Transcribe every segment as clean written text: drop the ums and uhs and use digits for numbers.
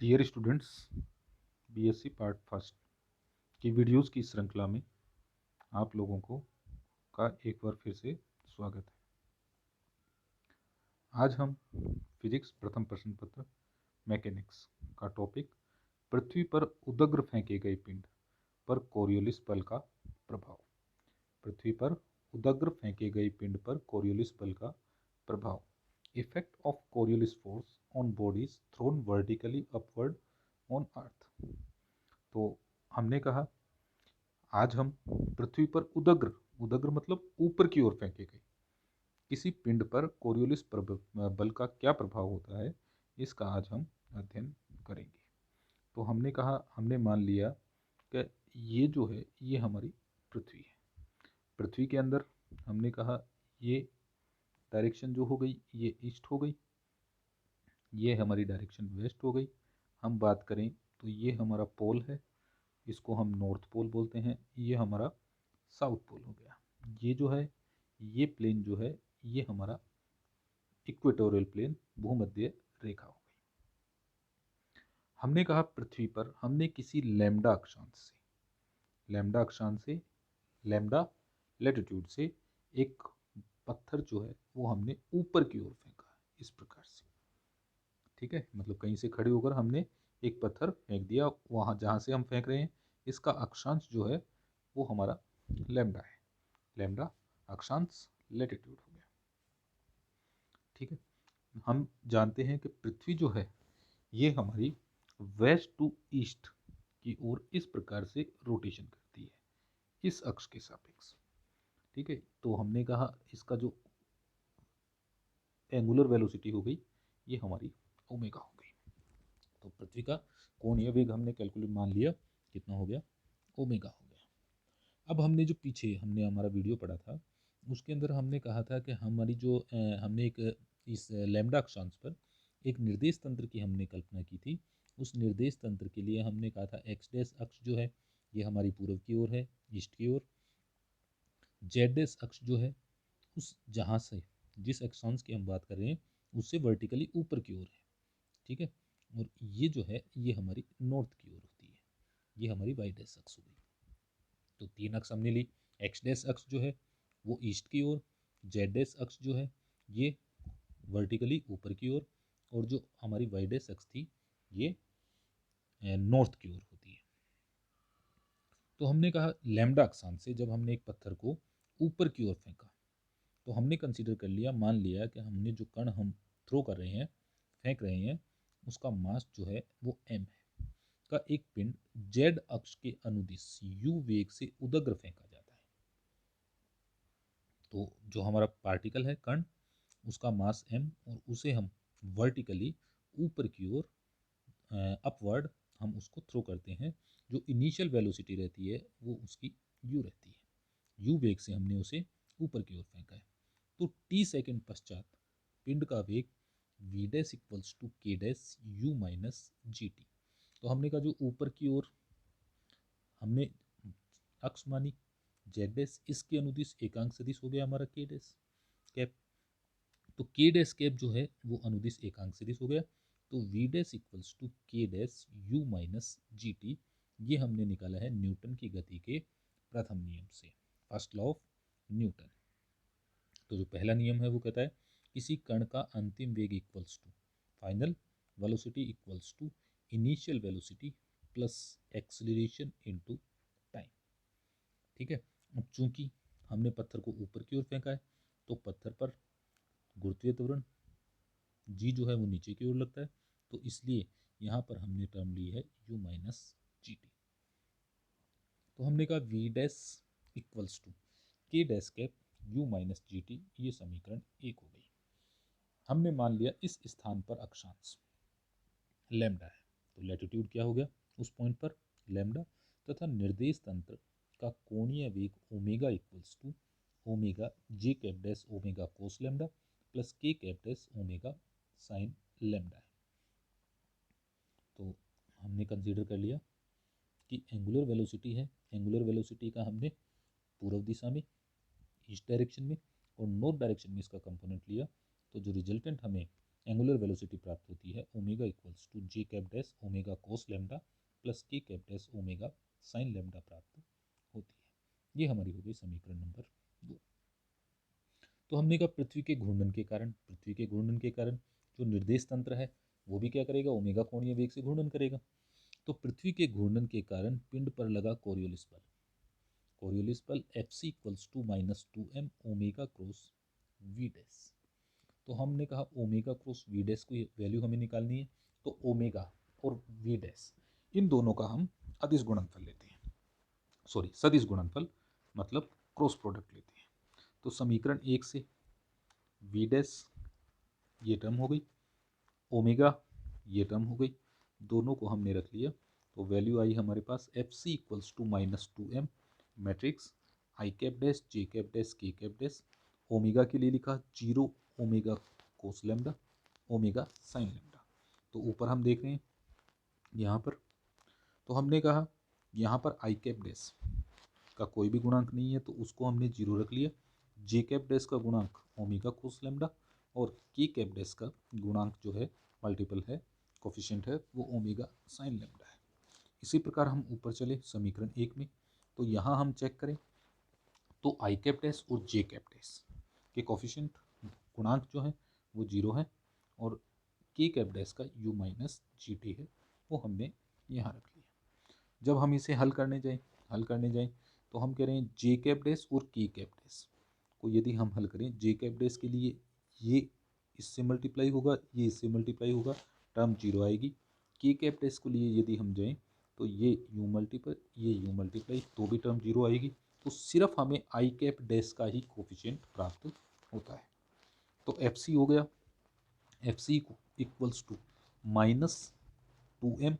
Dear students, BSc part first की videos की श्रृंखला में आप लोगों को का एक बार फिर से स्वागत है। आज हम फिजिक्स प्रथम प्रश्न पत्र मैकेनिक्स का टॉपिक पृथ्वी पर उदग्र फेंके गए पिंड पर कोरियोलिस बल का प्रभाव। पृथ्वी पर उदग्र फेंके गए पिंड पर कोरियोलिस बल का प्रभाव। Effect of Coriolis force on bodies thrown vertically upward on earth. तो हमने कहा आज हम पृथ्वी पर उदग्र उदग्र मतलब ऊपर की ओर फेंके गए किसी पिंड पर कोरियोलिस बल का क्या प्रभाव होता है, इसका आज हम अध्ययन करेंगे। तो हमने कहा, हमने मान लिया कि ये जो है ये हमारी पृथ्वी है। पृथ्वी के अंदर हमने कहा ये डायरेक्शन जो हो गई ये ईस्ट हो गई, ये हमारी डायरेक्शन वेस्ट हो गई। हम बात करें तो ये हमारा पोल है, इसको हम नॉर्थ पोल बोलते हैं। ये हमारा साउथ पोल हो गया। ये जो है ये प्लेन जो है ये हमारा इक्वेटोरियल प्लेन भूमध्य रेखा हो गई। हमने कहा पृथ्वी पर हमने किसी लैम्डा लेटिट्यूड से एक पत्थर जो है वो हमने ऊपर की ओर फेंका इस प्रकार से। ठीक है, मतलब कहीं से खड़े होकर हमने एक पत्थर फेंक दिया, वहाँ जहाँ से हम फेंक रहे हैं इसका अक्षांश जो है वो हमारा लैम्डा है। लैम्डा अक्षांश लेटिट्यूड हो गया। ठीक है, हम जानते हैं कि पृथ्वी जो है ये हमारी वेस्ट टू ईस्ट की ओर इस प्रकार से रोटेशन करती है इस अक्ष के सापेक्ष। ठीक है, तो हमने कहा इसका जो एंगुलर वेलोसिटी हो गई ये हमारी ओमेगा हो गई। तो पृथ्वी का कोणीय वेग हमने कैलकुलेट मान लिया, कितना हो गया, ओमेगा हो गया। अब हमने जो पीछे हमने हमारा वीडियो पढ़ा था उसके अंदर हमने कहा था कि हमारी जो हमने एक इस लैम्डा अक्षांश पर एक निर्देश तंत्र की हमने कल्पना की थी। उस निर्देश तंत्र के लिए हमने कहा था एक्स डैश अक्ष जो है ये हमारी पूर्व की ओर है, ईस्ट की ओर। जेड डैश अक्ष जो है उस जहाँ से जिस अक्षांश की हम बात कर रहे हैं उससे वर्टिकली ऊपर की ओर है। ठीक है, और ये जो है ये हमारी नॉर्थ की ओर होती है, ये हमारी वाई डैश अक्ष हो गई। तो तीन अक्ष हमने ली, एक्स डैश अक्ष जो है वो ईस्ट की ओर, जेड डैश अक्ष जो है ये वर्टिकली ऊपर की ओर, और जो हमारी वाई डैश अक्ष थी ये नॉर्थ की ओर होती है। तो हमने कहा लैम्डा अक्षांश से जब हमने एक पत्थर को ऊपर की ओर फेंका तो हमने कंसीडर कर लिया, मान लिया कि हमने जो कण हम थ्रो कर रहे हैं, फेंक रहे हैं, उसका मास जो है वो m है का एक पिंड जेड अक्ष के अनुदिश u वेग से उदग्र फेंका जाता है। तो जो हमारा पार्टिकल है कण उसका मास m और उसे हम वर्टिकली ऊपर की ओर अपवर्ड हम उसको थ्रो करते हैं। जो इनिशियल वेलोसिटी रहती है वो उसकी u रहती है, u वेग से हमने उसे ऊपर की ओर फेंका है। तो t सेकेंड पश्चात पिंड का वेग v dash equals to k dash u minus G T. तो हमने कहा जो ऊपर की ओर हमने अक्ष मानी जेड डैश, इसके अनुदिश एकांक सदिश हो गया हमारा k डैश कैप। तो k डैश कैप जो है वो अनुदिश एकांक सदिश हो गया। तो v dash equals to k dash u minus ji t, ये हमने निकाला है न्यूटन की गति के प्रथम नियम से, फर्स्ट लॉ ऑफ न्यूटन। तो जो पहला नियम है वो कहता है किसी कण का अंतिम वेग equals to final velocity equals to initial velocity plus acceleration into time. ठीक है, अब चूंकि हमने पत्थर को ऊपर की ओर फेंका है तो पत्थर पर गुरुत्वीय त्वरण जी जो है वो नीचे की ओर लगता है, तो इसलिए यहाँ पर हमने टर्म ली है u माइनस जी टी। तो हमने कहा v dash equals to k dash cap u minus ji t, ये समीकरण एक हो गई। हमने मान लिया इस स्थान पर अक्षांश लैम्डा है, तो लैटिट्यूड क्या हो गया उस पॉइंट पर लैम्डा, तथा निर्देश तंत्र का कोणीय वेग omega equals to omega J cap dash omega cos lambda plus K cap dash omega sine lambda है। तो हमने कंसीडर कर लिया कि एंगुलर वेलोसिटी है, एंगुलर वेलोसिटी का हमने पूर्व दिशा में ईस्ट डायरेक्शन में और नॉर्थ डायरेक्शन में इसका कंपोनेंट लिया। तो जो रिजल्टेंट हमें एंगुलर वेलोसिटी प्राप्त होती है omega equals to J cap dash omega cos lambda plus K cap dash omega sine lambda प्राप्त होती है। ये हमारी हो गई समीकरण नंबर 2। तो हमने कहा पृथ्वी के घूर्णन के कारण जो निर्देश तंत्र है वो भी क्या करेगा, ओमेगा कोणीय वेग से घूर्णन करेगा। तो पृथ्वी के घूर्णन के कारण पिंड पर लगा कोरियोलिस बल f C equals to minus two m omega cross v dash. तो हमने कहा ओमेगा क्रॉस वी डैश को वैल्यू हमें निकालनी है, तो ओमेगा और वी डैश इन दोनों का हम अदिश गुणनफल लेते हैं, सदिश गुणनफल मतलब क्रॉस प्रोडक्ट लेते हैं। तो समीकरण 1 से वी डैश ये टर्म हो गई, ओमेगा ये टर्म हो गई, दोनों को हमने रख लिया। तो वैल्यू आई हमारे पास F C equals to minus two M matrix I cap dash J cap dash K cap dash. Omega के लिए लिखा 0 omega cos lambda omega sine lambda. तो ऊपर हम देख रहे हैं यहाँ पर, तो हमने कहा यहाँ पर आई कैप डैश का कोई भी गुणांक नहीं है तो उसको हमने 0 रख लिया। जे कैप डैश का गुणांक ओमेगा कोस लेमडा और के कैप डैश का गुणांक जो है मल्टीपल है, कोफिशिएंट है, वो ओमेगा साइन लेमडा है। इसी प्रकार हम ऊपर चले समीकरण 1 में, तो यहाँ हम चेक करें तो आई कैप डैश और जे कैप डैश के कोफिशिएंट गुणांक जो है वो 0 है और के कैप डैश का यू माइनस जी टी है, वो हमने यहाँ रख लिया। जब हम इसे हल करने जाएं तो हम कह रहे हैं जे कैप डैश और के कैप डैश को यदि हम हल करें, जे कैप डैश के लिए ये इससे मल्टीप्लाई होगा, ये इससे मल्टीप्लाई होगा, टर्म 0 आएगी। के कैप डैश के लिए यदि हम जाएं तो ये यू मल्टीप्लाई तो भी टर्म 0 आएगी। तो सिर्फ हमें आई कैप डैश का ही कोफिशिएंट प्राप्त होता है। तो एफ सी हो गया, f C equals to minus two m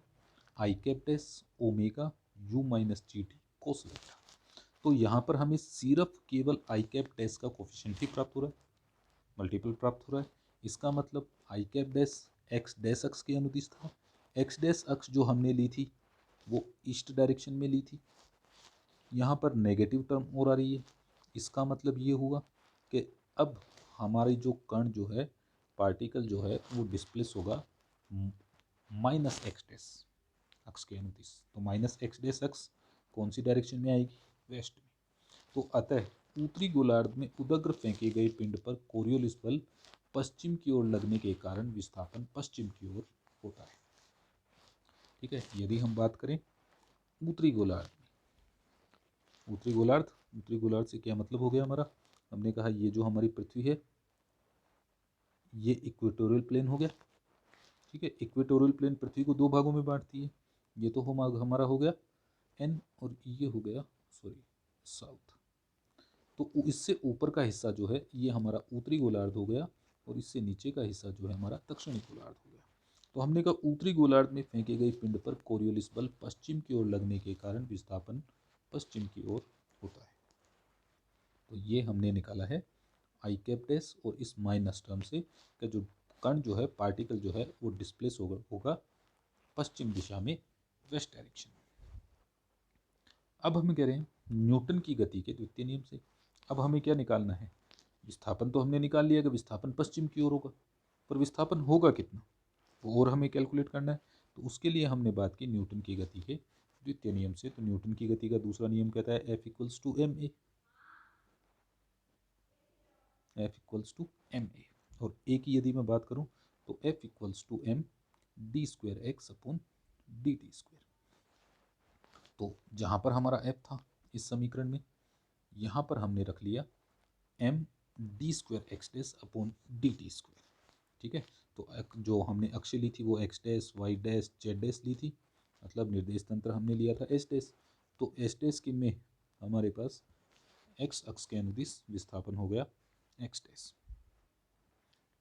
i cap dash omega u minus ji t cos lambda. तो यहाँ पर हमें सिर्फ केवल आई कैप डैश का कोफिशिएंट ही प्राप्त हो रहा है, मल्टीपल प्राप्त हो रहा है। इसका मतलब आई कैप डैश एक्स डैश अक्ष के अनुदिश था। एक्स डैश अक्ष जो हमने ली थी वो ईस्ट डायरेक्शन में ली थी। यहाँ पर नेगेटिव टर्म और आ रही है, इसका मतलब ये हुआ कि अब हमारी जो कण जो है, पार्टिकल जो है वो डिस्प्लेस होगा माइनस एक्स डैश अक्ष के अनुदिश। तो माइनस एक्स डैश अक्ष कौन सी डायरेक्शन में आएगी, वेस्ट में। तो अतः उत्तरी गोलार्ध में उदग्र फेंके गए पिंड पर कोरियोलिस बल पश्चिम की ओर लगने के कारण विस्थापन पश्चिम की ओर होता है। ठीक है, यदि हम बात करें उत्तरी गोलार्ध में, उत्तरी गोलार्ध से क्या मतलब हो गया हमारा, हमने कहा ये जो हमारी पृथ्वी है ये इक्वेटोरियल प्लेन हो गया। ठीक है, इक्वेटोरियल प्लेन पृथ्वी को दो भागों में बांटती है, ये तो हमारा हो गया एन और ये हो गया साउथ। तो इससे ऊपर का हिस्सा जो है ये हमारा उत्तरी गोलार्ध हो गया और इससे नीचे का हिस्सा जो है हमारा दक्षिणी गोलार्ध हो गया। तो हमने कहा उत्तरी गोलार्ध में फेंके गए पिंड पर कोरियोलिस बल पश्चिम की ओर लगने के कारण विस्थापन पश्चिम की ओर होता है। तो ये हमने निकाला है आई कैप डैश और इस माइनस टर्म से कि जो कण जो है, पार्टिकल जो है वो डिस्प्लेस होगा पश्चिम दिशा में, वेस्ट डायरेक्शन। अब हम कह रहे हैं न्यूटन की गति के द्वितीय नियम से अब हमें क्या निकालना है, विस्थापन तो हमने निकाल लिया कि विस्थापन पश्चिम की ओर होगा, पर विस्थापन होगा कितना वो और हमें कैलकुलेट करना है। तो उसके लिए हमने बात की न्यूटन की गति के द्वितीय नियम से। तो न्यूटन की गति का दूसरा नियम कहता है f equals to m a, और ए की यदि मैं बात करूं तो f equals to m D square x upon D T square. तो जहां पर हमारा एफ था इस समीकरण में, यहाँ पर हमने रख लिया M D square x dash upon D T square. ठीक है, तो जो हमने अक्ष ली थी वो X dash Y dash Z dash ली थी, मतलब निर्देश तंत्र हमने लिया था एस डैश। तो एस डैश के में हमारे पास एक्स अक्ष के अनुदिश विस्थापन हो गया एक्स डैश।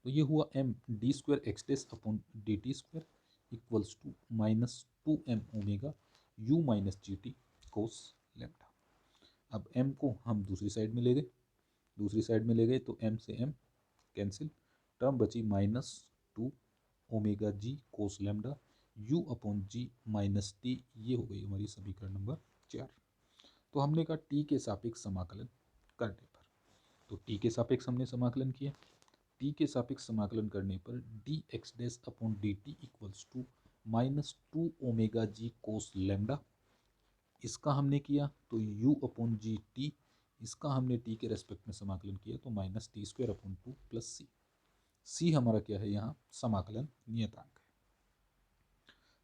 तो ये हुआ m D square x dash upon D T square equals to minus two m omega u minus ji t cos lambda. अब m को हम दूसरी साइड में ले गए तो m से m कैंसिल, टर्म बची माइनस टू ओमेगा जी कोस लेमडा u अपॉन जी माइनस टी। ये हो गई हमारी समीकरण नंबर 4। तो हमने कहा t के सापेक्ष समाकलन करने पर, तो t के सापेक्ष हमने समाकलन किया टी के सापेक्ष समाकलन करने पर d x dash upon D T equals to -2 omega ji cos lambda, इसका हमने किया तो u अपॉन जी टी, इसका हमने t के रेस्पेक्ट में समाकलन किया तो -t² अपॉन 2 प्लस सी। सी हमारा क्या है यहाँ, समाकलन नियतांक है।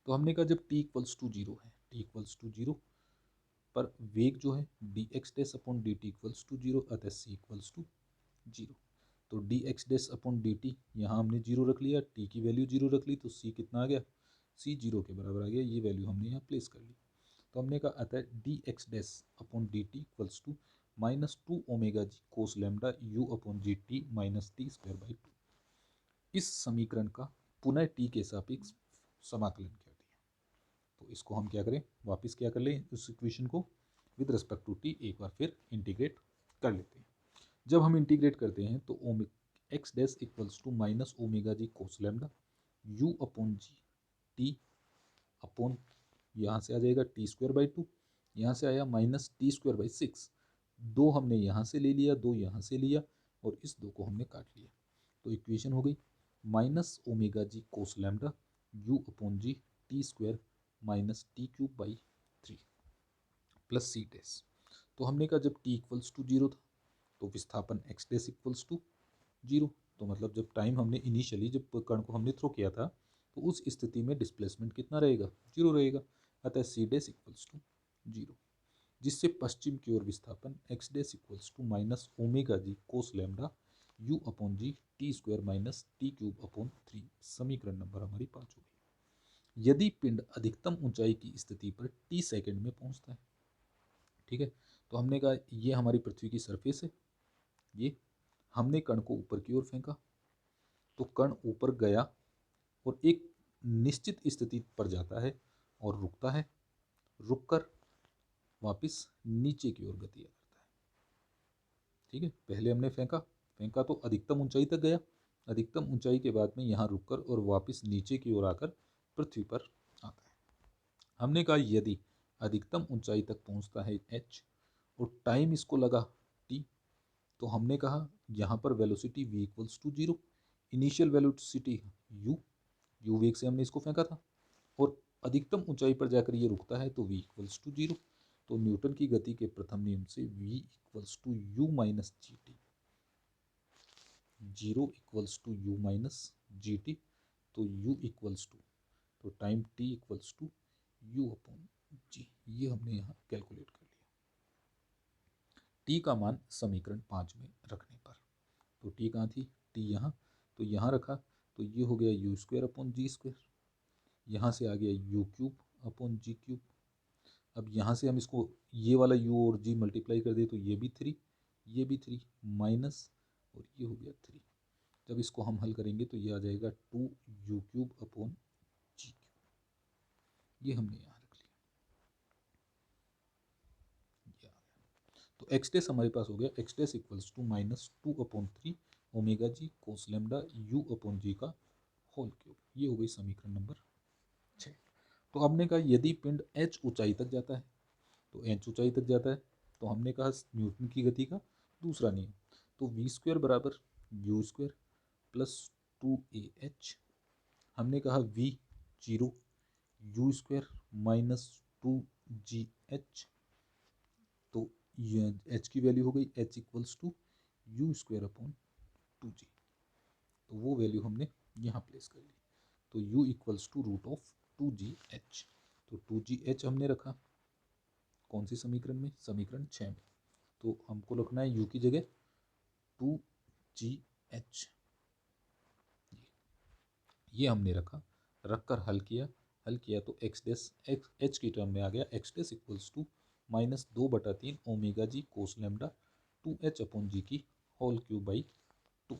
तो हमने कहा जब t इक्वल्स टू जीरो है, t इक्वल्स टू जीरो पर वेग जो है d x dash upon D T equals to zero, अतः सी इक्वल्स टू जीरो। तो d x dash upon D t यहाँ हमने जीरो रख लिया, टी की वैल्यू जीरो रख ली तो सी कितना आ गया, सी जीरो के बराबर आ गया। ये वैल्यू हमने यहाँ प्लेस कर ली। तो हमने कहा अतः D x dash upon D T equals to -2 omega ji cos lambda you upon ji T minus टी² बाई 2। इस समीकरण का पुनः टी के सापेक्ष समाकलन कर दिया। तो इसको हम क्या करें, वापस क्या कर लें, इस इक्वेशन को विद रिस्पेक्ट टू टी एक बार फिर इंटीग्रेट कर लेते हैं। जब हम इंटीग्रेट करते हैं तो x dash equals to minus omega ji cos lambda you upon ji t upon, यहाँ से आ जाएगा t² बाई 2, यहाँ से आया -t² बाई 6, दो हमने यहाँ से ले लिया, दो यहाँ से लिया और इस दो को हमने काट लिया। तो इक्वेशन हो गई minus omega ji cos lambda you upon g t² minus t³ by 3 plus c dash. तो हमने कहा जब t इक्वल्स टू जीरो था तो विस्थापन x dash equals to zero, तो मतलब जब टाइम हमने इनिशियली जब कण को हमने थ्रो किया था तो उस स्थिति में डिस्प्लेसमेंट कितना रहेगा, जीरो रहेगा। अतः c dash equals to zero, जिससे पश्चिम की ओर विस्थापन x dash equals to minus omega ji cos lambda u upon g t² minus t³ upon 3, समीकरण नंबर हमारी 5 होगी। यदि पिंड अधिकतम ऊंचाई की स्थिति पर t सेकंड में पहुंचता है, ठीक है, तो हमने कहा ये हमारी पृथ्वी की सरफेस है, ये हमने कण को ऊपर की ओर फेंका तो कण ऊपर गया और एक निश्चित स्थिति पर जाता है और रुकता है, रुककर वापस नीचे की ओर गति करता है। ठीक है, पहले हमने फेंका, फेंका तो अधिकतम ऊंचाई तक गया, अधिकतम ऊंचाई के बाद में यहाँ रुककर और वापस नीचे की ओर आकर पृथ्वी पर आता है। हमने कहा यदि अधिकतम ऊंचाई तक पहुंचता है h और टाइम इसको लगा t, तो हमने कहा यहाँ पर velocity v equals to zero, initial velocity u वेग से हमने इसको फेंका था और अधिकतम ऊंचाई पर जाकर ये रुकता है तो v इक्वल्स टू जीरो। तो न्यूटन की गति के प्रथम नियम से v equals to U minus ji T, zero equals to U minus G T, तो u इक्वल्स टू, तो time t equals to u upon G, ये हमने यहाँ कैलकुलेट कर लिया t का मान समीकरण 5 में रखने पर। तो t कहाँ थी, t यहाँ, तो यहाँ रखा तो ये हो गया u² अपॉन जी², यहाँ से आ गया u³ अपॉन जी³। अब यहाँ से हम इसको ये वाला u और g मल्टीप्लाई कर दे तो ये भी 3, ये भी 3 माइनस और ये हो गया 3। जब इसको हम हल करेंगे तो ये आ जाएगा 2u³ अपॉन जी³, ये हमने यहाँ रख लिया, ये आ गया। तो एक्स डैश हमारे पास हो गया x dash equals to -2 upon 3 omega ji cos lambda u upon G का होल क्यूब। ये हो गई समीकरण नंबर 6। तो हमने कहा यदि पिंड h ऊंचाई तक जाता है, तो h ऊंचाई तक जाता है तो हमने कहा न्यूटन की गति का दूसरा नियम, तो v² बराबर u² प्लस 2ah, हमने कहा v 0 u² माइनस 2gh, तो h की वैल्यू हो गई h equals to u² upon 2g, तो वो वैल्यू हमने यहाँ प्लेस कर ली। तो u equals to root of 2gh, तो 2gh हमने रखा कौन सी समीकरण में, समीकरण 6 में, तो हमको रखना है u की जगह 2gh, ये हमने रखा, रखकर हल किया, हल किया तो एक्स डैश h की टर्म में आ गया x dash equals to -2/3 omega ji cos lambda 2h upon G की होल क्यूब बाई 2।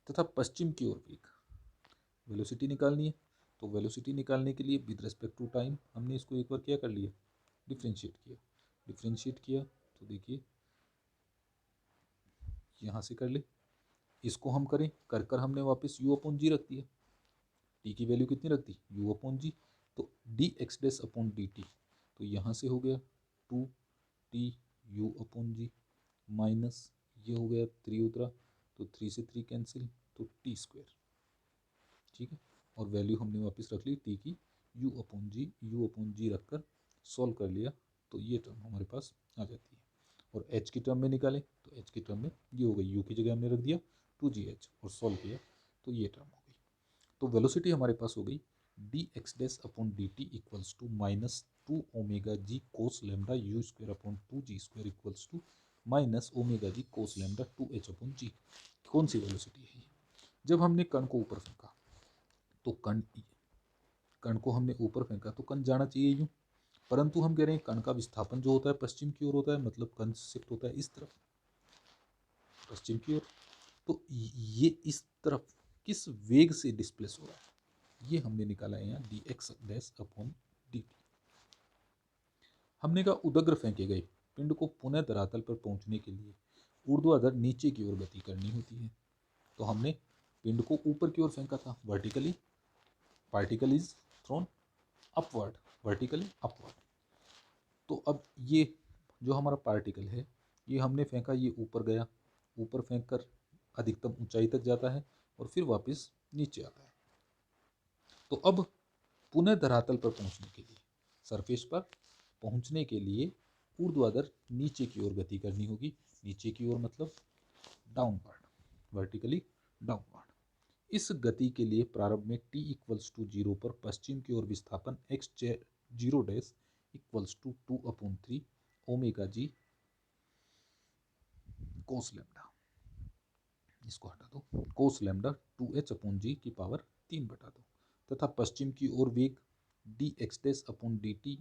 तथा पश्चिम की ओर वेग, वेलोसिटी निकालनी है, तो वेलोसिटी निकालने के लिए विद रेस्पेक्ट टू टाइम हमने इसको एक बार क्या कर लिया, डिफ्रेंशिएट किया, डिफ्रेंशिएट किया तो देखिए यहाँ से कर ले, इसको हम करें, कर कर हमने वापस u अपॉन जी रख दिया, t की वैल्यू कितनी रख दी, u अपॉन जी, तो d x dash upon D T, तो यहाँ से हो गया 2t u अपॉन जी माइनस ये हो गया 3 उतरा तो 3 से 3 कैंसिल, तो टी स्क्वायर, ठीक है। और वैल्यू हमने वापस रख ली टी की यू अपॉन जी रखकर सॉल्व कर लिया, तो ये टर्म हमारे पास आ जाती है। और एच की टर्म में निकालें तो एच की टर्म में ये हो गई, यू की जगह हमने रख दिया 2gh और सॉल्व किया तो ये टर्म हो गई। तो वेलोसिटी हमारे पास हो गई D x dash upon D T equals to minus 2 omega ji cos lambda U square upon 2g square equals to minus omega ji cos lambda 2h upon G. कौन सी वेलोसिटी है? जब हमने कण को ऊपर फेंका तो कण को हमने ऊपर फेंका तो कण जाना चाहिए यूं, परंतु हम कह रहे हैं कण का विस्थापन जो होता है पश्चिम की ओर होता है, मतलब कण शिफ्ट होता है इस तरफ पश्चिम की ओर। तो ये इस तरफ किस वेग से डिस्प्लेस हो रहा है, ये हमने निकाला है यहाँ D x dash upon D T. हमने कहा उदग्र फेंके गए पिंड को पुनः धरातल पर पहुंचने के लिए ऊर्ध्वाधर नीचे की ओर गति करनी होती है। तो हमने पिंड को ऊपर की ओर फेंका था vertically, particle is throne upward, vertically upward. तो अब ये जो हमारा पार्टिकल है ये हमने फेंका, ये ऊपर गया, ऊपर फेंक कर अधिकतम ऊंचाई तक जाता है और फिर वापस नीचे आता है। तो अब पुनः धरातल पर पहुंचने के लिए, सरफेस पर पहुंचने के लिए ऊर्ध्वाधर नीचे की ओर गति करनी होगी। नीचे की ओर मतलब डाउनवर्ड, वर्टिकली डाउनवर्ड। इस गति के लिए प्रारंभ में t इक्वल्स टू 0 पर पश्चिम की ओर विस्थापन x zero dash equals to 2/3 omega ji cos lambda, इसको हटा दो, कोस लेमडा 2h अपॉन जी की पावर 3 बटा दो, तथा पश्चिम की ओर वेग D x dash upon D T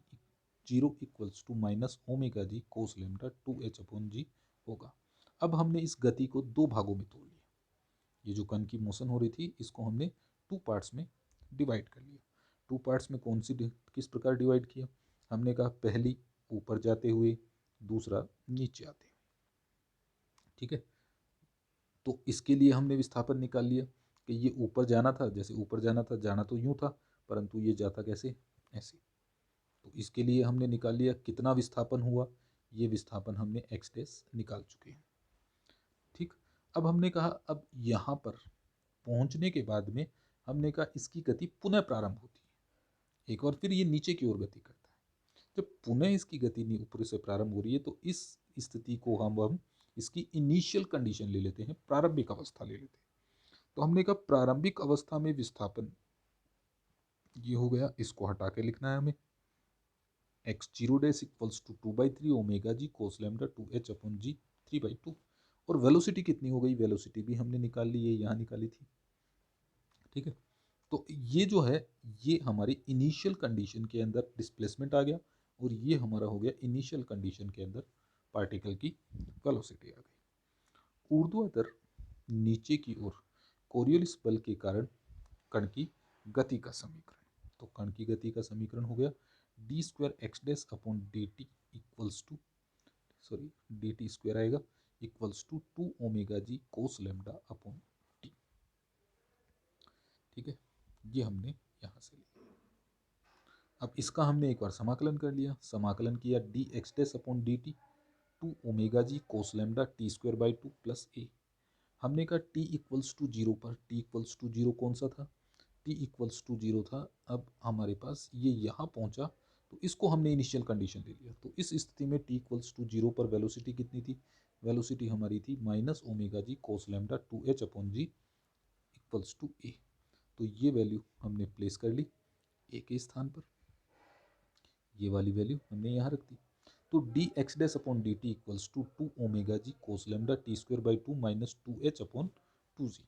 0 equals to minus omega ji cos lambda 2h upon G होगा। अब हमने इस गति को दो भागों में तोड़ लिया। ये जो कण की मोशन हो रही थी इसको हमने टू पार्ट्स में डिवाइड कर लिया। टू पार्ट्स में कौन सी किस प्रकार डिवाइड किया? हमने कहा पहली ऊपर जाते हुए, दूसरा नीचे आते हुए, ठीक है। तो इसके लिए हमने विस्थापन निकाल लिया कि ये ऊपर जाना था, जैसे ऊपर जाना था, जाना तो यूं था परंतु ये जाता कैसे, ऐसे। तो इसके लिए हमने निकाल लिया कितना विस्थापन हुआ, ये विस्थापन हमने एक्स डैश निकाल चुके हैं, ठीक। अब हमने कहा अब यहाँ पर पहुँचने के बाद में हमने कहा इसकी गति पुनः प्रारंभ होती है, एक बार फिर ये नीचे की ओर गति करता है। जब पुनः इसकी गति ऊपर से प्रारंभ हो रही है तो इस स्थिति को हम इसकी इनिशियल कंडीशन ले लेते हैं, प्रारंभिक अवस्था ले लेते हैं। तो हमने कहा प्रारंभिक अवस्था में विस्थापन ये हो गया, इसको हटा के लिखना है हमें X zero dash equals to 2/3 omega ji cos lambda 2h upon G 3/2। और वेलोसिटी कितनी हो गई, वेलोसिटी भी हमने निकाल ली, ये यहाँ निकाली थी, ठीक है। तो ये जो है ये हमारी इनिशियल कंडीशन के अंदर डिस्प्लेसमेंट आ गया और ये हमारा हो गया इनिशियल कंडीशन के अंदर पार्टिकल की वेलोसिटी आ गई। ऊर्ध्वाधर नीचे की ओर कोरियोलिस बल के कारण कण की गति का समीकरण, तो कण की गति का समीकरण हो गया D square x dash upon D T equals to, sorry D T square आएगा equals to 2 omega ji cos lambda upon T, ठीक है। ये हमने यहाँ से लिया। अब इसका हमने एक बार समाकलन कर लिया, समाकलन किया D x dash upon D T 2 omega ji cos lambda T square by 2 plus A. हमने कहा t इक्वल्स टू 0 पर, t इक्वल्स टू 0 कौन सा था, t इक्वल्स टू 0 था। अब हमारे पास ये यहाँ पहुँचा तो इसको हमने इनिशियल कंडीशन ले लिया। तो इस स्थिति में t इक्वल्स टू 0 पर वेलोसिटी कितनी थी, वेलोसिटी हमारी थी minus omega ji cos lambda 2h upon G equals to A. तो ये वैल्यू हमने प्लेस कर ली ए के स्थान पर, ये वाली वैल्यू हमने यहाँ रख दी। तो d x dash upon D T equals to 2 omega ji cos lambda T square by 2 minus 2h upon 2g।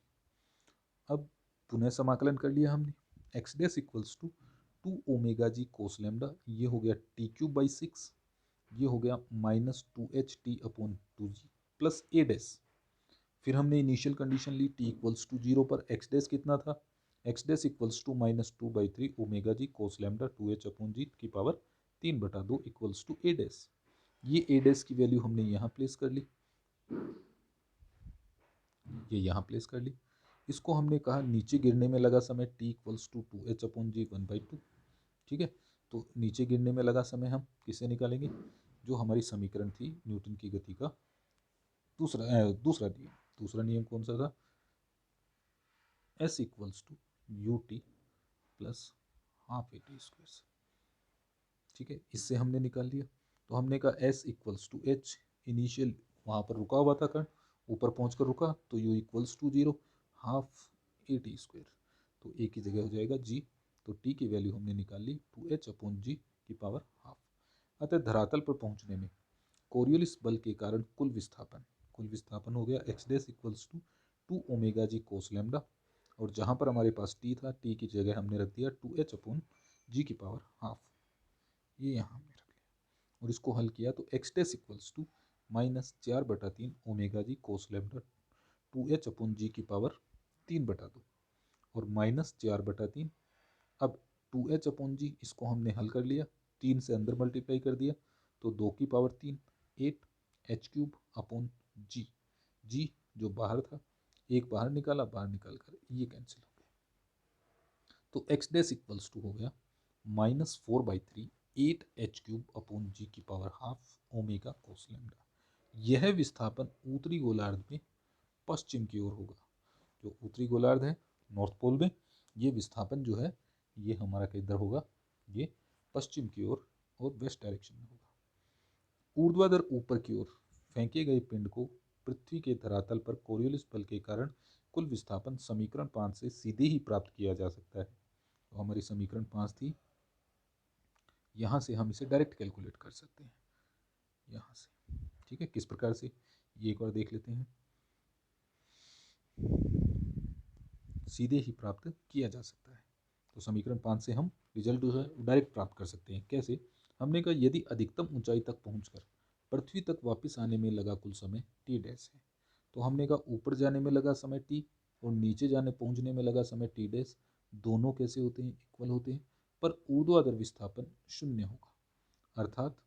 अब पुनः समाकलन कर लिया हमने, x dash equals to 2 omega ji cos lambda, ये हो गया टी क्यूब बाई 6, ये हो गया minus 2h T upon 2g plus A dash. फिर हमने इनिशियल कंडीशन ली t इक्वल्स टू 0 पर एक्स डैश कितना था, X dash equals to minus 2/3 omega ji cos lambda 2h upon G की power 3/2 equals to A dash. ये A dash की value हमने यहाँ प्लेस कर ली, ये यहाँ प्लेस कर ली। इसको हमने कहा नीचे गिरने में लगा समय t equals to 2h upon G 1/2, ठीक है। तो नीचे गिरने में लगा समय हम किसे निकालेंगे, जो हमारी समीकरण थी न्यूटन की गति का दूसरा दिया दूसरा नियम कौन सा था, S equals to u t plus half a t square. ठीक है, इससे हमने निकाल लिया। तो हमने कहा S equals to h, initial वहाँ पर रुका हुआ था कण, ऊपर पहुँच कर रुका, तो U equals to 0, half a t square, तो ए की जगह हो जाएगा जी। तो टी की वैल्यू हमने निकाल ली 2h अपॉन जी की पावर हाफ। अतः धरातल पर पहुँचने में कोरियोलिस बल के कारण कुल विस्थापन हो गया x dash equals to 2 omega ji cos lambda, और जहाँ पर हमारे पास टी था, टी की जगह हमने रख दिया 2h अपॉन जी की पावर हाफ, ये यहाँ हमने रख लिया। और इसको हल किया तो x dash equals to -4/3 omega ji cos lambda 2h upon G की पावर 3/2, और -4/3, अब 2h अपॉन जी इसको हमने हल कर लिया, 3 से अंदर मल्टीप्लाई कर दिया, तो 2 की पावर 3, 8 h³ अपॉन जी, जी जो बाहर था, एक बाहर निकाला, बाहर निकाल कर ये कैंसिल हो गया। तो एक्स डैश इक्वल्स टू हो गया -4/3 8h³ अपॉन जी की power half omega cos lambda. यह विस्थापन उत्तरी गोलार्ध में पश्चिम की ओर होगा। जो उत्तरी गोलार्ध है नॉर्थ पोल में, ये विस्थापन जो है ये हमारा किधर होगा, ये पश्चिम की ओर और वेस्ट डायरेक्शन में होगा। ऊर्ध्वाधर ऊपर की ओर फेंके गए पिंड को पृथ्वी के धरातल पर कोरियोलिस बल के कारण कुल विस्थापन समीकरण 5 से सीधे ही प्राप्त किया जा सकता है। तो हमारी समीकरण 5 थी, यहाँ से हम इसे डायरेक्ट कैलकुलेट कर सकते हैं यहाँ से। ठीक है, किस प्रकार से ये एक बार देख लेते हैं। सीधे ही प्राप्त किया जा सकता है। तो समीकरण 5 से हम रिजल्ट जो है डायरेक्ट प्राप्त कर सकते हैं। कैसे? हमने कहा यदि अधिकतम ऊंचाई तक पहुंचकर पृथ्वी तक वापस आने में लगा कुल समय टी डैश है, तो हमने कहा ऊपर जाने में लगा समय टी और नीचे जाने पहुंचने में लगा समय टी डैश, दोनों कैसे होते हैं, इक्वल होते हैं, पर ऊर्ध्वाधर विस्थापन शून्य होगा। अर्थात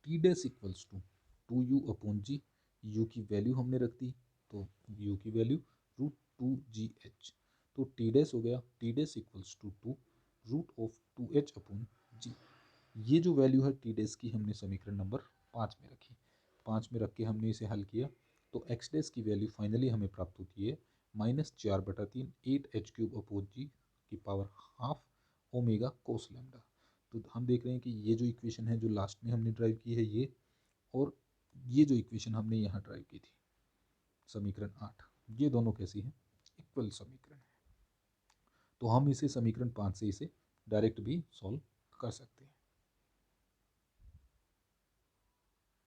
t dash equals to 2u upon g, u की वैल्यू हमने रख दी, तो यू की वैल्यू √2gh, तो टी डैश हो गया T dash equals to 2√2h upon G. ये जो वैल्यू है टी डैश की हमने समीकरण नंबर 5 में रखी, 5 में रख के हमने इसे हल किया, तो एक्स डैश की वैल्यू फाइनली हमें प्राप्त होती है -4/3 8h³ अपॉन जी की power half omega cos lambda. तो हम देख रहे हैं कि ये जो इक्वेशन है जो लास्ट में हमने ड्राइव की है ये, और ये जो इक्वेशन हमने यहाँ ड्राइव की थी समीकरण 8, ये दोनों कैसी हैं, इक्वल समीकरण है। तो हम इसे समीकरण 5 से इसे डायरेक्ट भी सॉल्व कर सकते हैं।